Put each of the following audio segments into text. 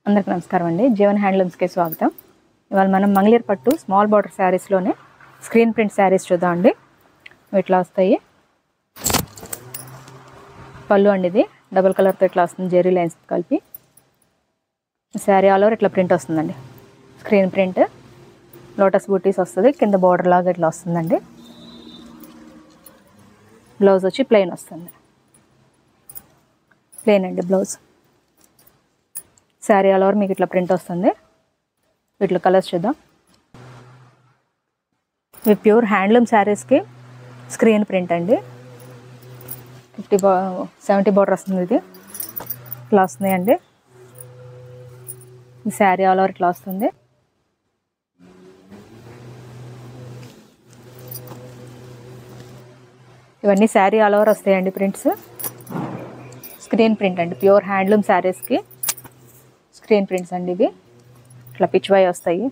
అందరికీ నమస్కారం అండి. జీవన్ హ్యాండ్లూమ్స్కి స్వాగతం. ఇవాళ మనం మంగళగిరి పట్టు స్మాల్ బార్డర్ శారీస్లోనే స్క్రీన్ ప్రింట్ శారీస్ చూద్దామండి. ఇట్లా వస్తాయి. పళ్ళు అండి, ఇది డబుల్ కలర్తో ఇట్లా వస్తుంది, జెరీ లైన్స్ కలిపి. శారీ ఆల్ ఓవర్ ఇట్లా ప్రింట్ వస్తుందండి. స్క్రీన్ ప్రింట్, లోటస్ బూటీస్ వస్తుంది, కింద బార్డర్ లాగా ఇట్లా వస్తుందండి. బ్లౌజ్ వచ్చి ప్లెయిన్ వస్తుంది, ప్లెయిన్ అండి బ్లౌజ్. శారీ ఆల్ ఓవర్ మీకు ఇట్లా ప్రింట్ వస్తుంది. వీటిలో కలర్స్ చూద్దాం. ఇవి ప్యూర్ హ్యాండ్లూమ్ శారీస్కి స్క్రీన్ ప్రింట్ అండి. 70 బార్డర్ వస్తుంది, ఇది ఇట్లా వస్తుంది అండి. ఈ శారీ ఆల్ ఓవర్ ఇట్లా వస్తుంది. ఇవన్నీ శారీ ఆల్ ఓవర్ వస్తాయండి ప్రింట్స్. స్క్రీన్ ప్రింట్ అండి, ప్యూర్ హ్యాండ్లూమ్ శారీస్కి స్క్రీన్ ప్రింట్స్ అండి. ఇవి ఇట్లా పిచ్ వై వస్తాయి,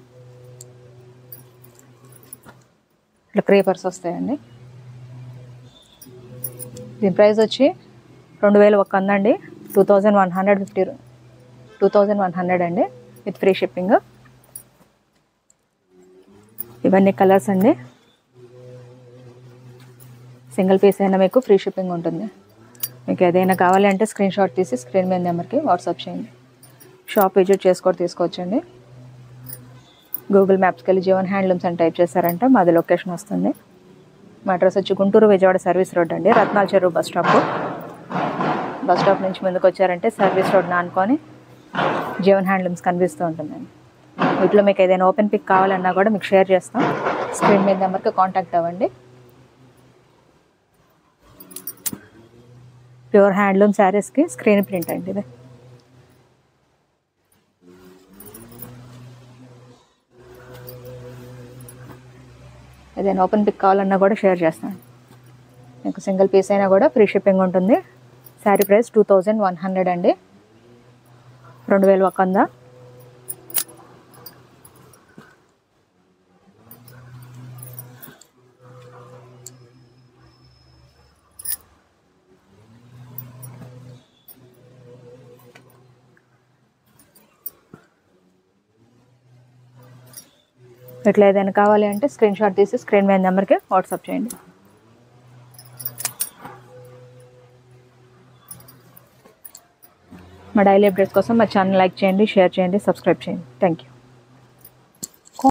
ఇట్లా క్రేపర్స్ వస్తాయండి. దీని ప్రైస్ వచ్చి 2100 అండి. 2100 అండి, విత్ ఫ్రీ షిప్పింగ్. ఇవన్నీ కలర్స్ అండి. సింగిల్ పీస్ అయినా మీకు ఫ్రీ షిప్పింగ్ ఉంటుంది. మీకు ఏదైనా కావాలి అంటే స్క్రీన్ షాట్ తీసి స్క్రీన్ మీద నెంబర్కి వాట్సాప్ చేయండి. షాప్ విజిట్ చేసుకొని తీసుకోవచ్చండి. గూగుల్ మ్యాప్స్కి వెళ్ళి జీవన్ హ్యాండ్లూమ్స్ అని టైప్ చేశారంటే మాది లొకేషన్ వస్తుంది. మా అడ్రస్ వచ్చి గుంటూరు విజయవాడ సర్వీస్ రోడ్ అండి, రత్నాల చెరువు బస్ స్టాప్ నుంచి ముందుకు వచ్చారంటే సర్వీస్ రోడ్ని ఆనుకొని జీవన్ హ్యాండ్లూమ్స్ కనిపిస్తూ ఉంటుందండి. వీటిలో మీకు ఏదైనా ఓపెన్ పిక్ కావాలన్నా కూడా మీకు షేర్ చేస్తాం. స్క్రీన్ మీద నెంబర్కి కాంటాక్ట్ అవ్వండి. ప్యూర్ హ్యాండ్లూమ్ శారీస్కి స్క్రీన్ ప్రింట్ అండి ఇది. ఏదైనా ఓపెన్ పిక్ కావాలన్నా కూడా షేర్ చేస్తాను. మీకు సింగిల్ పీస్ అయినా కూడా ఫ్రీ షిప్పింగ్ ఉంటుంది. శారీ ప్రైస్ 2100 అండి, 2100. ఇట్లా ఏదైనా కావాలి అంటే స్క్రీన్ షాట్ తీసి స్క్రీన్ మీద నెంబర్కి వాట్సాప్ చేయండి. మా డైలీ అప్డేట్స్ కోసం మా ఛానల్ లైక్ చేయండి, షేర్ చేయండి, సబ్స్క్రైబ్ చేయండి. Thank you.